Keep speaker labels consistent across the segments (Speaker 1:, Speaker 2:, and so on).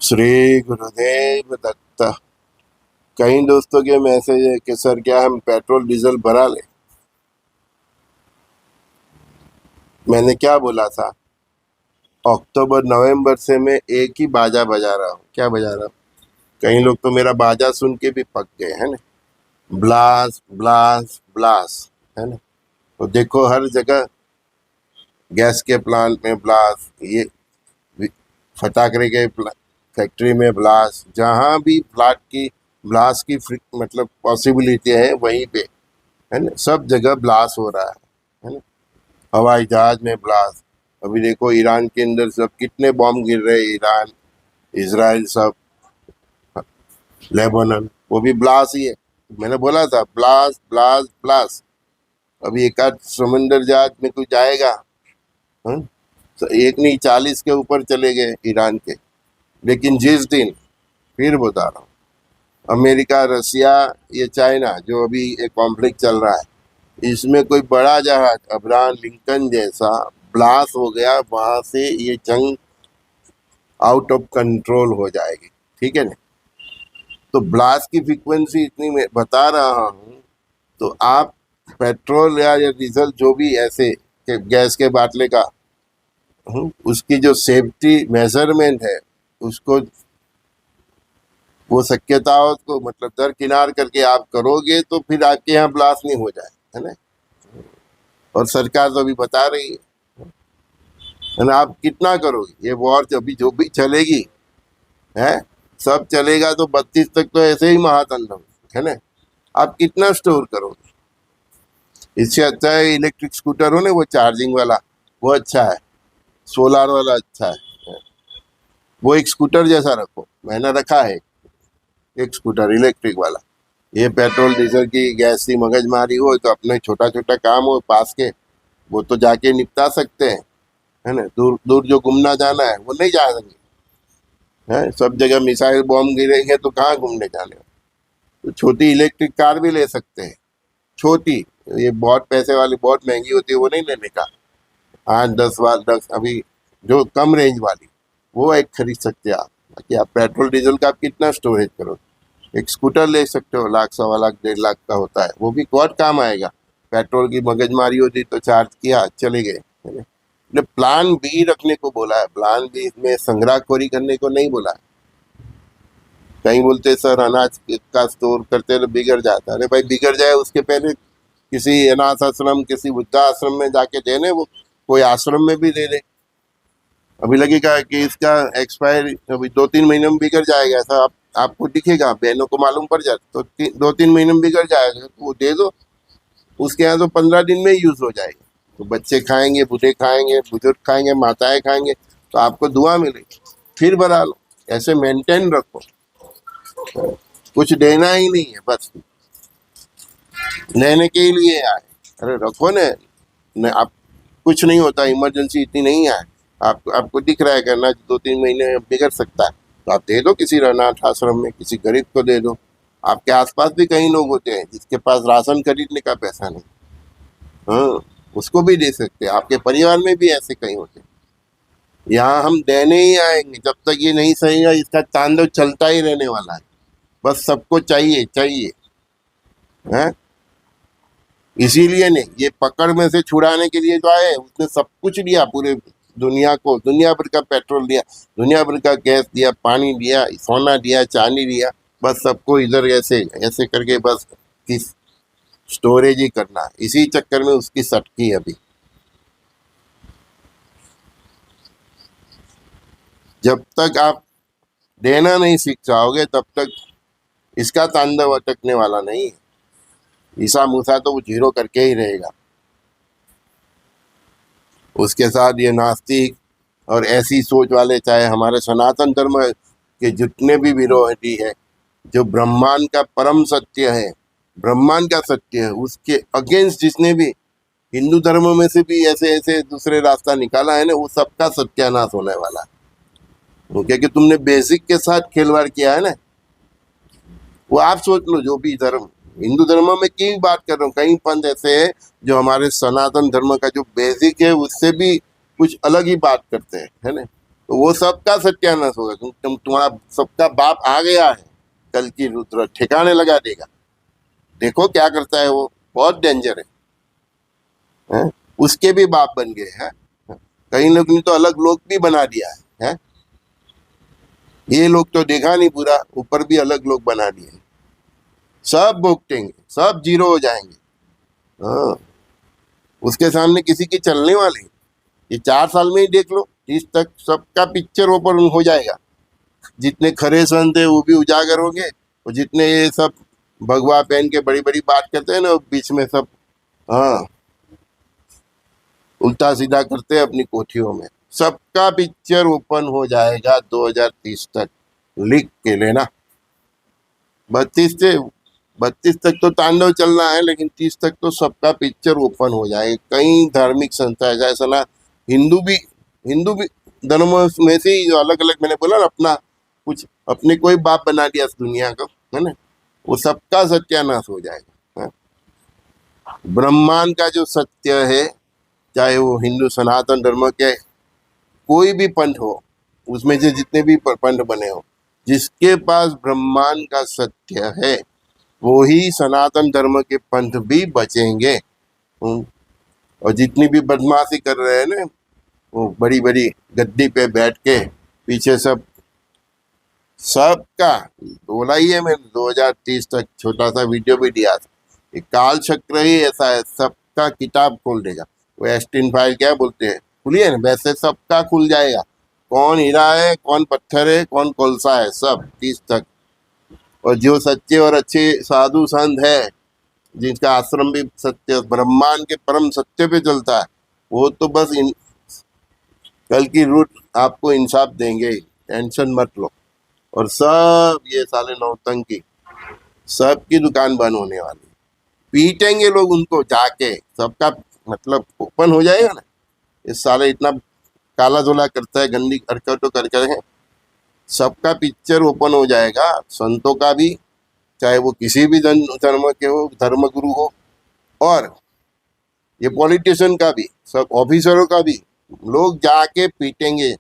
Speaker 1: श्री गुरुदेव दत्त। कई दोस्तों के मैसेज है कि सर क्या हम पेट्रोल डीजल भरा ले। मैंने क्या बोला था, अक्टूबर नवंबर से मैं एक ही बाजा बजा रहा हूँ। क्या बजा रहा हूँ? कई लोग तो मेरा बाजा सुन के भी पक गए है ना। ब्लास ब्लास ब्लास, है ना। तो देखो हर जगह गैस के प्लांट में ब्लास, ये फटाकरे के फैक्ट्री में ब्लास्ट, जहाँ भी फ्लाट की ब्लास्ट की मतलब पॉसिबिलिटी है वहीं पे, है ना, सब जगह ब्लास्ट हो रहा है ना। हवाई जहाज में ब्लास्ट। अभी देखो ईरान के अंदर सब कितने बॉम्ब गिर रहे हैं, ईरान, इजराइल, सब, लेबनान, वो भी ब्लास्ट ही है। मैंने बोला था ब्लास्ट ब्लास्ट ब्लास्ट। अभी एक आध समंदर जहाज में कुछ जाएगा, हाँ? तो एक नहीं 40 के ऊपर चले गए ईरान के। लेकिन जिस दिन, फिर बता रहा हूँ, अमेरिका, रसिया, ये चाइना, जो अभी एक कॉन्फ्लिक्ट चल रहा है, इसमें कोई बड़ा जहाज अब्राहम लिंकन जैसा ब्लास्ट हो गया, वहां से ये जंग आउट ऑफ कंट्रोल हो जाएगी। ठीक है ना। तो ब्लास्ट की फ्रीक्वेंसी इतनी मैं बता रहा हूँ। तो आप पेट्रोल या डीजल जो भी ऐसे गैस के बाटले का, उसकी जो सेफ्टी मेजरमेंट है, उसको, वो शक्यताओं को मतलब दरकिनार करके आप करोगे तो फिर आपके यहाँ ब्लास्ट नहीं हो जाए, है ना। और सरकार तो अभी बता रही है ना। आप कितना करोगे? ये वॉर अभी जो भी चलेगी है, सब चलेगा तो 32 तक तो ऐसे ही महातांडव, है ना। आप कितना स्टोर करोगे? इससे अच्छा है इलेक्ट्रिक स्कूटर हो ना, वो चार्जिंग वाला, वो अच्छा है। सोलार वाला अच्छा है। वो एक स्कूटर जैसा रखो, मैंने रखा है एक स्कूटर इलेक्ट्रिक वाला। ये पेट्रोल डीजल की गैस की मगजमारी हो तो अपने छोटा छोटा काम हो पास के, वो तो जाके निपटा सकते हैं, है ना। दूर दूर जो घूमना जाना है वो नहीं जा सकेंगे, है। सब जगह मिसाइल बॉम्ब गिरेंगे तो कहाँ घूमने जाने। तो छोटी इलेक्ट्रिक कार भी ले सकते हैं, छोटी। ये बहुत पैसे वाली, बहुत महंगी होती है, वो नहीं लेने का। 8-10 अभी जो कम रेंज वाली, वो एक खरीद सकते हैं आप। बाकी आप पेट्रोल डीजल का आप कितना स्टोरेज करोगे? एक स्कूटर ले सकते हो, 1,00,000, 1,15,00,000, 1,50,000 का होता है, वो भी बहुत काम आएगा। पेट्रोल की मगजमारी होती तो चार्ज किया, चले गए, है ना। ने प्लान बी रखने को बोला है, प्लान बी में संग्रहखोरी करने को नहीं बोला है। कहीं बोलते सर अनाज का स्टोर करते तो बिगड़ जाता है। अरे भाई बिगड़ जाए उसके पहले किसी अनाथ आश्रम, किसी वृद्धाश्रम में जाके देने, वो कोई आश्रम में भी दे दे। अभी लगेगा कि इसका एक्सपायर अभी 2-3 महीने में बिगड़ जाएगा, ऐसा आपको दिखेगा, बहनों को मालूम पड़ जाता तो 2-3 महीने में बिगड़ जाएगा, तो वो दे दो। उसके यहाँ तो 15 दिन में यूज हो जाएगा। तो बच्चे खाएंगे, बूढ़े खाएंगे, बुजुर्ग खाएंगे, माताएं खाएंगे, तो आपको दुआ मिलेगी। फिर बना लो, ऐसे मेंटेन रखो। कुछ देना ही नहीं है, बस लेने के लिए आए। अरे रखो न आप, कुछ नहीं होता, इमरजेंसी इतनी नहीं है। आपको दिख रहा है कि अनाज 2-3 महीने में बिगड़ सकता है, तो आप दे दो किसी अनाथ आश्रम में, किसी गरीब को दे दो। आपके आसपास भी कई लोग होते हैं जिसके पास राशन खरीदने का पैसा नहीं, हाँ, उसको भी दे सकते हैं। आपके परिवार में भी ऐसे कई होते हैं। यहाँ हम देने ही आएंगे, जब तक ये नहीं सहेगा इसका तांडव चलता ही रहने वाला है। बस सबको चाहिए चाहिए, है। इसीलिए नहीं, ये पकड़ में से छुड़ाने के लिए जो आए, उसने सब कुछ दिया पूरे दुनिया को, दुनिया भर का पेट्रोल दिया, दुनिया भर का गैस दिया, पानी दिया, सोना दिया, चांदी दिया। बस सबको इधर ऐसे ऐसे करके बस किस स्टोरेज ही करना है। इसी चक्कर में उसकी सटकी अभी। जब तक आप देना नहीं सीख जाओगे तब तक इसका तांडव अटकने वाला नहीं है। ईसा मूसा तो वो जीरो करके ही रहेगा। उसके साथ ये नास्तिक और ऐसी सोच वाले, चाहे हमारे सनातन धर्म के जितने भी विरोधी है, जो ब्रह्मांड का परम सत्य है, ब्रह्मांड का सत्य है, उसके अगेंस्ट जिसने भी हिंदू धर्म में से भी ऐसे ऐसे दूसरे रास्ता निकाला है ना, वो सबका सत्यानाश होने वाला है। क्योंकि तुमने बेसिक के साथ खिलवाड़ किया है ना। वो आप सोच लो, जो भी धर्म, हिंदू धर्म में की बात कर रहा हूँ, कई पंथ ऐसे हैं जो हमारे सनातन धर्म का जो बेसिक है उससे भी कुछ अलग ही बात करते हैं, है ना। तो वो सबका सत्यानाश होगा, क्योंकि तुम्हारा सबका बाप आ गया है, कल की रुद्र ठिकाने लगा देगा। देखो क्या करता है वो, बहुत डेंजर है? उसके भी बाप बन गए हैं, कई लोग ने तो अलग लोग भी बना दिया है? ये लोग तो देखा नहीं पूरा, ऊपर भी अलग लोग बना दिए, सब भुगतेंगे, सब जीरो हो जाएंगे। हाँ, उसके सामने किसी की चलने वाली, ये 4 साल में ही देख लो, 30 तक सबका पिक्चर ओपन हो जाएगा। जितने खरे संत है वो भी उजागर होंगे, और जितने ये सब भगवा पहन के बड़ी बड़ी बात करते हैं ना, बीच में सब हाँ उल्टा सीधा करते हैं अपनी कोठियों में, सबका पिक्चर ओपन हो जाएगा 2030 तक, लिख के लेना। 32 तक तो तांडव चलना है, लेकिन 30 तक तो सबका पिक्चर ओपन हो जाएगा। कई धार्मिक संस्था है, जैसा ना हिंदू भी धर्मों में से ही जो अलग अलग, मैंने बोला ना, अपना कुछ अपने कोई बाप बना दिया इस दुनिया को, है ना, वो सबका सत्यानाश हो जाएगा। है? ब्रह्मांड का जो सत्य है, चाहे वो हिंदू सनातन धर्म के कोई भी पंथ हो, उसमें से जितने भी पंथ बने हो, जिसके पास ब्रह्मांड का सत्य है वो ही सनातन धर्म के पंथ भी बचेंगे। और जितनी भी बदमाशी कर रहे हैं ना, वो बड़ी बड़ी गद्दी पे बैठ के पीछे सबका बोला ही है मैंने, 2030 तक छोटा सा वीडियो भी दिया था। ये काल चक्र ही ऐसा है, सबका किताब खोल देगा। वो एस्टीन फाइल क्या बोलते हैं, खुलिए ना, वैसे सबका खुल जाएगा, कौन हीरा है, कौन पत्थर है, कौन कोलसा है, सब 30 तक। और जो सच्चे और अच्छे साधु संत है, जिनका आश्रम भी सत्य ब्रह्मांड के परम सत्य पे चलता है, वो तो बस कल की रूट आपको इंसाफ देंगे ही, टेंशन मत लो। और सब ये साले नौटंकी, सबकी दुकान बंद होने वाली, पीटेंगे लोग उनको जाके, सबका मतलब ओपन हो जाएगा ना। इस साले इतना काला धोला करता है, गंदी हरकतों करके, सबका पिक्चर ओपन हो जाएगा। संतों का भी, चाहे वो किसी भी धर्म के हो, धर्म गुरु हो, और ये पॉलिटिशियन का भी, सब ऑफिसरों का भी, लोग जाके पीटेंगे,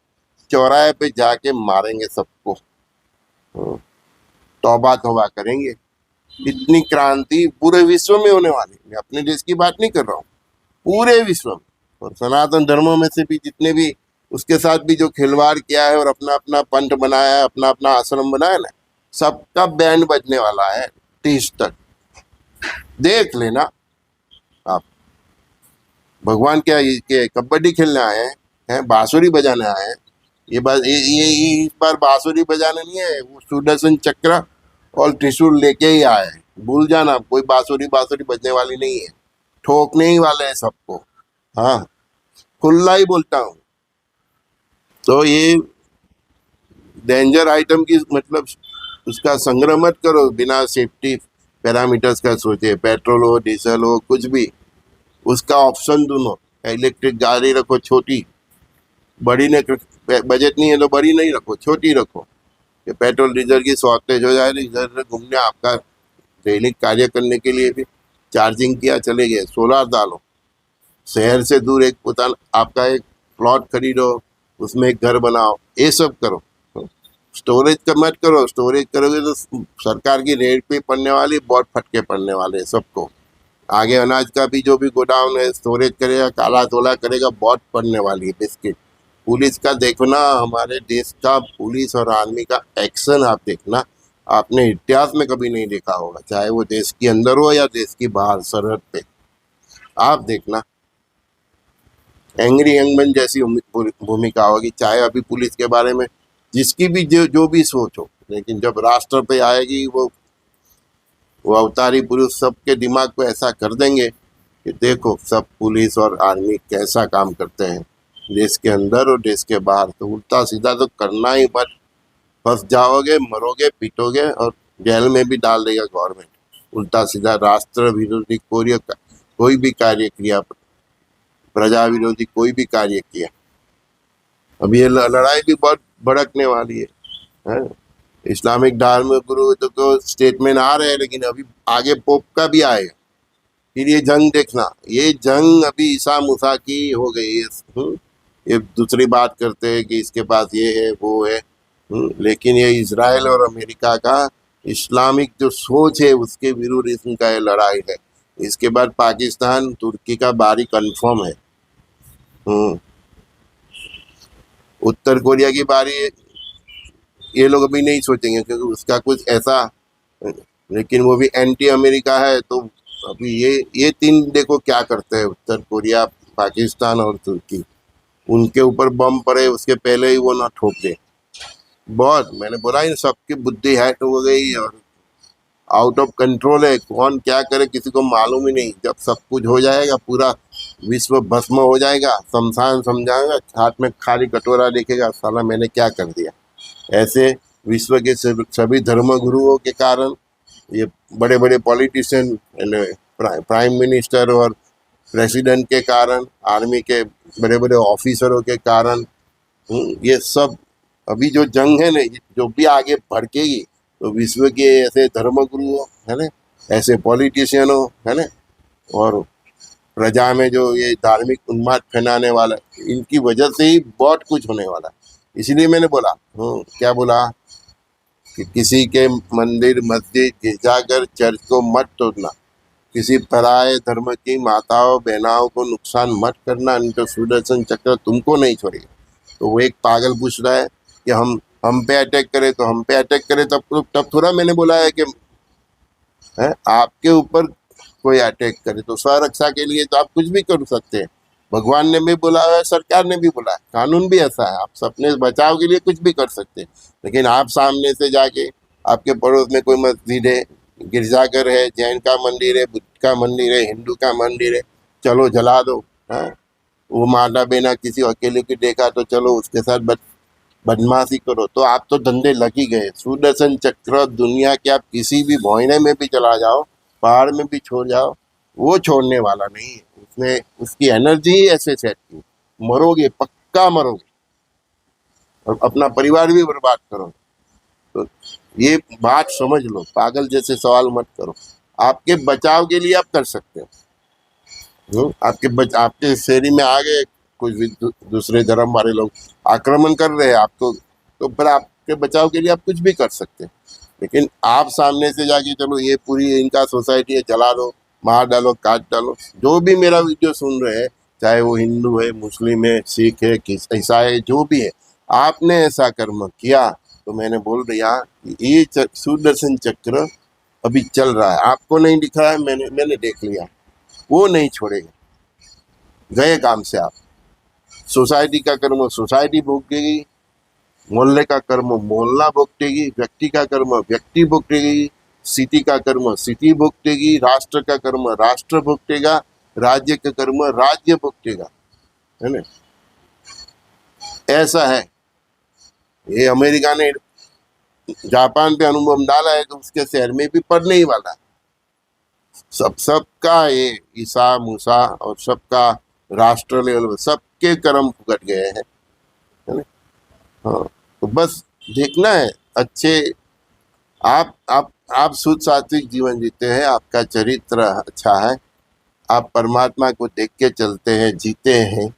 Speaker 1: चौराहे पे जाके मारेंगे सबको, तौबा तौबा करेंगे। इतनी क्रांति पूरे विश्व में होने वाली, मैं अपने देश की बात नहीं कर रहा हूँ, पूरे विश्व में। और सनातन धर्मों में से भी जितने भी उसके साथ भी जो खिलवाड़ किया है और अपना अपना पंथ बनाया है, अपना अपना आश्रम बनाया ना, सबका बैंड बजने वाला है 30 तक, देख लेना आप। भगवान क्या ये कबड्डी खेलने आए हैं, बांसुरी बजाने आए हैं? ये इस बार बांसुरी बजाने नहीं है, वो सुदर्शन चक्र और त्रिशूल लेके ही आए हैं। भूल जाना, कोई बांसुरी बजने वाली नहीं है, ठोकने ही वाले हैं सबको। हाँ, खुला ही बोलता हूँ। तो ये डेंजर आइटम की मतलब उसका संग्रह मत करो बिना सेफ्टी पैरामीटर्स का सोचे। पेट्रोल हो, डीजल हो, कुछ भी, उसका ऑप्शन दोनों। इलेक्ट्रिक गाड़ी रखो छोटी, बड़ी ने बजट नहीं है तो बड़ी नहीं रखो, छोटी रखो। कि पेट्रोल डीजल की शॉर्टेज हो जाए, इधर उधर घूमने, आपका दैनिक कार्य करने के लिए भी चार्जिंग किया, चले गए, सोलर डालो। शहर से दूर एक आपका एक प्लॉट खरीदो, उसमें एक घर बनाओ, ये सब करो। स्टोरेज का मत करो, स्टोरेज करोगे तो सरकार की रेट पे पड़ने वाली, बहुत फटके पड़ने वाले सबको। आगे अनाज का भी जो भी गोडाउन है, स्टोरेज करेगा, काला तोला करेगा, बहुत पड़ने वाली है बिस्किट। पुलिस का देखना, हमारे देश का पुलिस और आर्मी का एक्शन आप देखना, आपने इतिहास में कभी नहीं देखा होगा, चाहे वो देश के अंदर हो या देश की बाहर सरहद पे। आप देखना, एंग्री यंगमैन जैसी भूमिका होगी, चाहे अभी पुलिस के बारे में जिसकी भी जो भी सोच हो, लेकिन जब राष्ट्र पे आएगी वो अवतारी पुरुष सबके दिमाग को ऐसा कर देंगे कि देखो सब पुलिस और आर्मी कैसा काम करते हैं देश के अंदर और देश के बाहर। तो उल्टा सीधा तो करना ही मत, फंस जाओगे, मरोगे, पीटोगे और जेल में भी डाल देगा गवर्नमेंट। उल्टा सीधा राष्ट्र विरोधी कोई भी कार्य किया, प्रजा विरोधी कोई भी कार्य किया, अब ये लड़ाई भी बहुत भड़कने वाली है? इस्लामिक धार्मिक गुरु तो स्टेटमेंट आ रहे हैं, लेकिन अभी आगे पोप का भी आएगा। फिर ये जंग देखना, ये जंग अभी ईसा मूसा की हो गई है। ये दूसरी बात करते हैं कि इसके पास ये है वो है। लेकिन ये इजराइल और अमेरिका का इस्लामिक जो सोच है उसके विरुद्ध इनका ये लड़ाई है। इसके बाद पाकिस्तान तुर्की का बारी कंफर्म है। हम्म, उत्तर कोरिया की बारी ये लोग अभी नहीं सोचेंगे क्योंकि उसका कुछ ऐसा, लेकिन वो भी एंटी अमेरिका है। तो अभी ये तीन देखो क्या करते हैं, उत्तर कोरिया, पाकिस्तान और तुर्की। उनके ऊपर बम पड़े उसके पहले ही वो ना ठोक दे। बहुत, मैंने बोला इन सबकी बुद्धि हैट हो गई और आउट ऑफ कंट्रोल है। कौन क्या करे किसी को मालूम ही नहीं। जब सब कुछ हो जाएगा, पूरा विश्व भस्म हो जाएगा, शमशान समझाएगा, हाथ में खाली कटोरा देखेगा, साला मैंने क्या कर दिया। ऐसे विश्व के सभी धर्म गुरुओं के कारण, ये बड़े बड़े पॉलिटिशियन, प्राइम मिनिस्टर और प्रेसिडेंट के कारण, आर्मी के बड़े बड़े ऑफिसरों के कारण, ये सब अभी जो जंग है ना, जो भी आगे भड़केगी तो विश्व के ऐसे धर्मगुरु हो, है ना, ऐसे पॉलिटिशियन हो, है ना, और प्रजा में जो ये धार्मिक उन्माद फैलाने वाला, इनकी वजह से ही बहुत कुछ होने वाला है। इसलिए मैंने बोला, क्या बोला कि किसी के मंदिर, मस्जिद, गिरजाघर, चर्च को मत तोड़ना, किसी पराये धर्म की माताओं बहनाओं को नुकसान मत करना, नहीं तो सुदर्शन चक्र तुमको नहीं छोड़ेगा। तो वो एक पागल पूछ रहा है कि हम पे अटैक करे तो हम पे अटैक करे, तब थोड़ा मैंने बोला है कि है आपके ऊपर कोई अटैक करे तो स्वरक्षा के लिए तो आप कुछ भी कर सकते हैं। भगवान ने भी बोला है, सरकार ने भी बोला है, कानून भी ऐसा है, आप अपने बचाव के लिए कुछ भी कर सकते हैं। लेकिन आप सामने से जाके, आपके पड़ोस में कोई मस्जिद है, गिरजाघर है, जैन का मंदिर है, बुद्ध का मंदिर है, हिंदू का मंदिर है, चलो जला दो। हाँ, वो माता बहना किसी अकेले की देखा तो चलो उसके साथ बदमाशी करो, तो आप तो धंधे लग ही गए। सुदर्शन चक्र दुनिया के आप किसी भी भोइने में भी चला जाओ, पहाड़ में भी छोड़ जाओ, वो छोड़ने वाला नहीं है। उसने उसकी एनर्जी ही ऐसे सेट की, मरोगे, पक्का मरोगे, और अपना परिवार भी बर्बाद करोगे। तो ये बात समझ लो, पागल जैसे सवाल मत करो। आपके बचाव के लिए आप कर सकते हो। आपके शहरी में आ गए कुछ भी दूसरे धर्म वाले लोग, आक्रमण कर रहे हैं आपको, तो फिर आपके बचाव के लिए आप कुछ भी कर सकते हैं। लेकिन आप सामने से जाके चलो ये पूरी इनका सोसाइटी है, जला दो, मार डालो, काट डालो। जो भी मेरा वीडियो सुन रहे हैं, चाहे वो हिंदू है, मुस्लिम है, सिख है, ईसाई है, जो भी है, आपने ऐसा कर्म किया तो मैंने बोल दिया कि ये सुदर्शन चक्र अभी चल रहा है। आपको नहीं दिख रहा है, मैंने देख लिया, वो नहीं छोड़ेगा। गए काम से आप। सोसाइटी का कर्म सोसाइटी भोगेगी, मोहल्ले का कर्म मोहल्ला भुगतेगी, व्यक्ति का कर्म व्यक्ति भुगतेगी, सिटी का कर्म सिटी भुगतेगी, राष्ट्र का कर्म राष्ट्र भुगतेगा, राज्य का कर्म राज्य भुगतेगा, है ना। ऐसा है। ये अमेरिका ने जापान पे अणुबम डाला है तो उसके शहर में भी पड़ने ही वाला है। सबका ये ईसा मूसा और सबका राष्ट्र लेवल सबके कर्म फुकट गए हैं, है ना। हाँ, तो बस देखना है अच्छे, आप शुद्ध सात्विक जीवन जीते हैं, आपका चरित्र अच्छा है, आप परमात्मा को देख के चलते हैं, जीते हैं,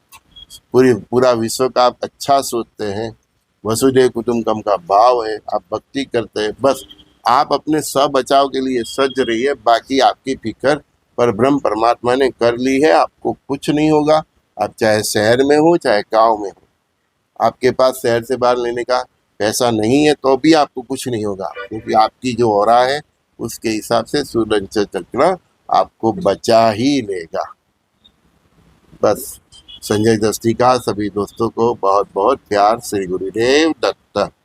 Speaker 1: पूरा विश्व का आप अच्छा सोचते हैं, वसुधैव कुटुंबकम का भाव है, आप भक्ति करते हैं। बस आप अपने सब बचाव के लिए सज्ज रहिए, बाकी आपकी फिक्र पर ब्रह्म परमात्मा ने कर ली है, आपको कुछ नहीं होगा। आप चाहे शहर में हो चाहे गांव में हो, आपके पास शहर से बाहर लेने का पैसा नहीं है तो भी आपको कुछ नहीं होगा, क्योंकि आपकी जो ऑरा है उसके हिसाब से सुदर्शन चक्र आपको बचा ही लेगा। बस संजय दस्ती का सभी दोस्तों को बहुत बहुत प्यार। श्री गुरुदेव दत्त।